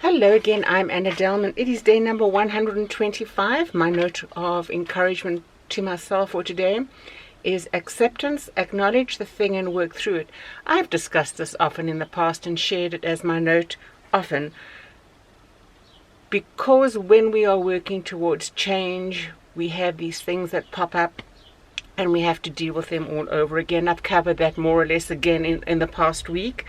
Hello again, I'm Anna Delman. It is day number 125. My note of encouragement to myself for today is acceptance, acknowledge the thing and work through it. I've discussed this often in the past and shared it as my note often, because when we are working towards change, we have these things that pop up and we have to deal with them all over again. I've covered that more or less again in the past week.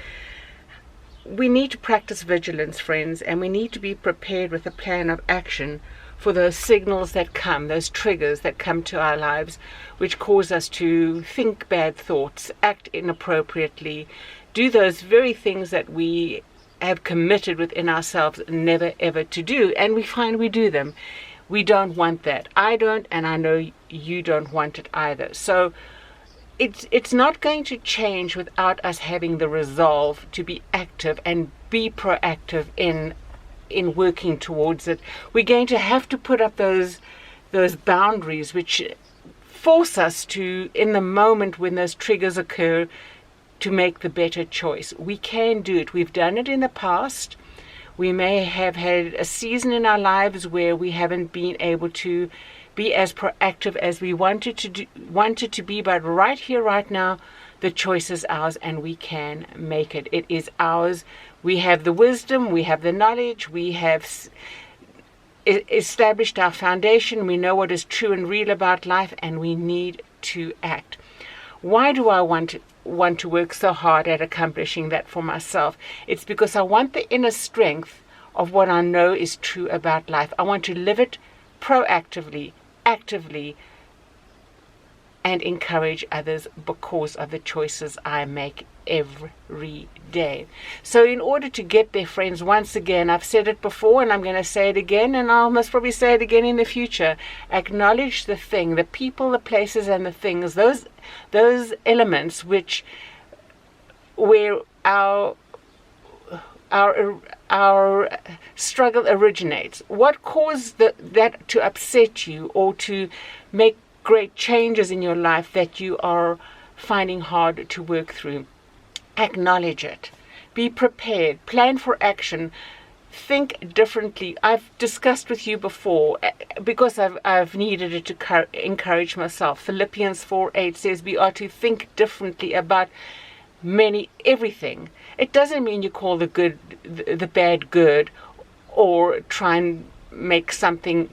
We need to practice vigilance, friends, and we need to be prepared with a plan of action for those signals that come, those triggers that come to our lives, which cause us to think bad thoughts, act inappropriately, do those very things that we have committed within ourselves never ever to do, and we find we do them. We don't want that. I don't, and I know you don't want it either. So it's not going to change without us having the resolve to be active and be proactive in working towards it. We're going to have to put up those boundaries which force us to, in the moment when those triggers occur, to make the better choice. We can do it. We've done it in the past. We may have had a season in our lives where we haven't been able to be as proactive as we wanted to be, but right here, right now, the choice is ours and we can make it. It is ours. We have the wisdom, we have the knowledge, we have established our foundation, we know what is true and real about life, and we need to act. Why do I want to work so hard at accomplishing that for myself? It's because I want the inner strength of what I know is true about life. I want to live it proactively, actively, and encourage others because of the choices I make every day. So in order to get there, friends, once again, I've said it before and I'm going to say it again, and I'll most probably say it again in the future. Acknowledge the thing, the people, the places, and the things, those elements where our struggle originates. What caused that to upset you or to make great changes in your life that you are finding hard to work through? Acknowledge it. Be prepared. Plan for action. Think differently. I've discussed with you before, because I've needed it to encourage myself. Philippians 4:8 says we are to think differently about everything. It doesn't mean you call the bad good, or try and make something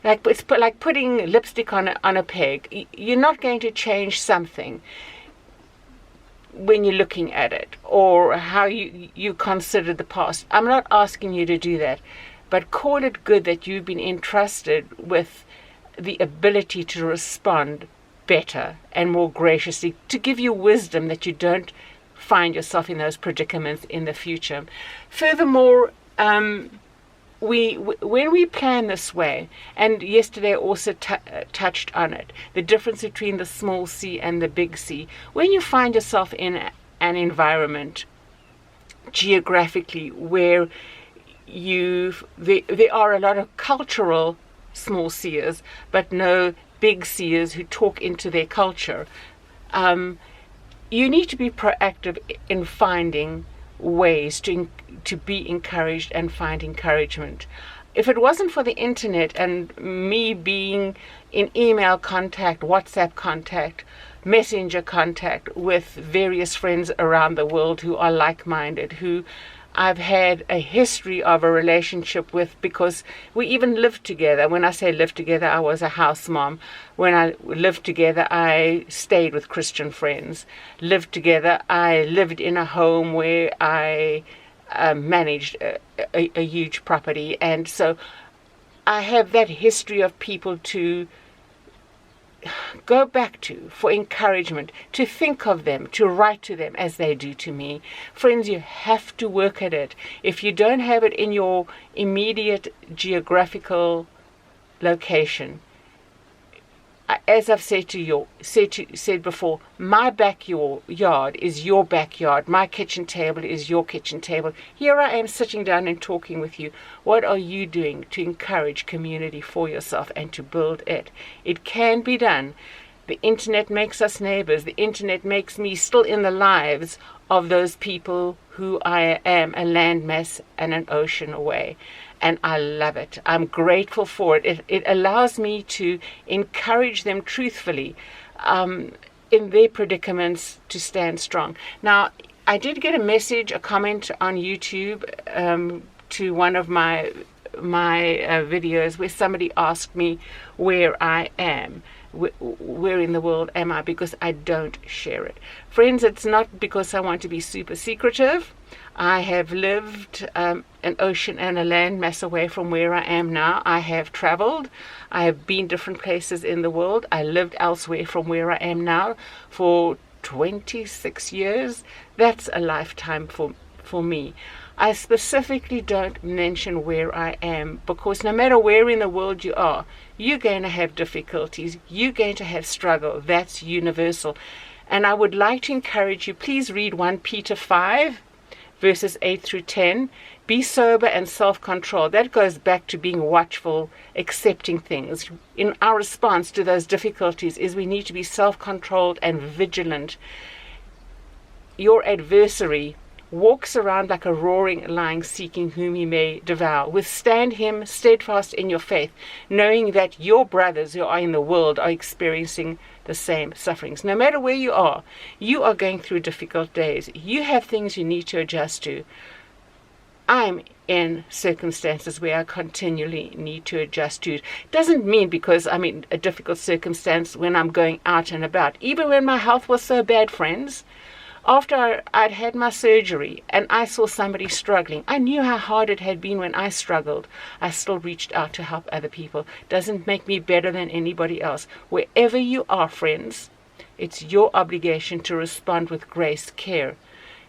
it's like putting lipstick on a peg. You're not going to change something when you're looking at it, or how you consider the past. I'm not asking you to do that, but call it good that you've been entrusted with the ability to respond better and more graciously, to give you wisdom that you don't find yourself in those predicaments in the future. Furthermore, when we plan this way, and yesterday I also touched on it, the difference between the small C and the big C. When you find yourself in an environment geographically where there are a lot of cultural small C's, but no big C's who talk into their culture, you need to be proactive in finding ways to be encouraged and find encouragement. If it wasn't for the internet and me being in email contact, WhatsApp contact, messenger contact with various friends around the world who are like-minded, who I've had a history of a relationship with, because we even lived together. When I say lived together, I was a house mom. When I lived together, I stayed with Christian friends. Lived together, I lived in a home where I managed a huge property. And so I have that history of people to go back to for encouragement, to think of them, to write to them as they do to me. Friends, you have to work at it. If you don't have it in your immediate geographical location, as I've said before, my backyard is your backyard. My kitchen table is your kitchen table. Here I am sitting down and talking with you. What are you doing to encourage community for yourself and to build it? It can be done. The internet makes us neighbors. The internet makes me still in the lives of those people who I am a landmass and an ocean away. And I love it. I'm grateful for it. It allows me to encourage them truthfully in their predicaments to stand strong. Now, I did get a message, a comment on YouTube to one of my videos where somebody asked me where I am. Where in the world am I? Because I don't share it. Friends, it's not because I want to be super secretive. I have lived an ocean and a land mass away from where I am now. I have traveled. I have been different places in the world. I lived elsewhere from where I am now for 26 years. That's a lifetime for me. I specifically don't mention where I am because no matter where in the world you are, you're going to have difficulties. You're going to have struggle. That's universal. And I would like to encourage you, please read 1 Peter 5, verses 8 through 10. Be sober and self-controlled. That goes back to being watchful, accepting things. In our response to those difficulties is we need to be self-controlled and vigilant. Your adversary walks around like a roaring lion seeking whom he may devour. Withstand him steadfast in your faith, knowing that your brothers who are in the world are experiencing the same sufferings. No matter where you are going through difficult days. You have things you need to adjust to. I'm in circumstances where I continually need to adjust to. It doesn't mean because I'm in a difficult circumstance when I'm going out and about. Even when my health was so bad, friends, after I'd had my surgery and I saw somebody struggling, I knew how hard it had been when I struggled. I still reached out to help other people. Doesn't make me better than anybody else. Wherever you are, friends, it's your obligation to respond with grace, care.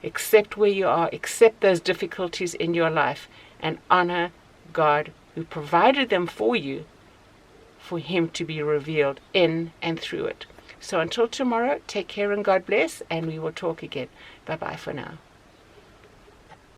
Accept where you are, accept those difficulties in your life, and honor God who provided them for you, for Him to be revealed in and through it. So until tomorrow, take care and God bless, and we will talk again. Bye-bye for now.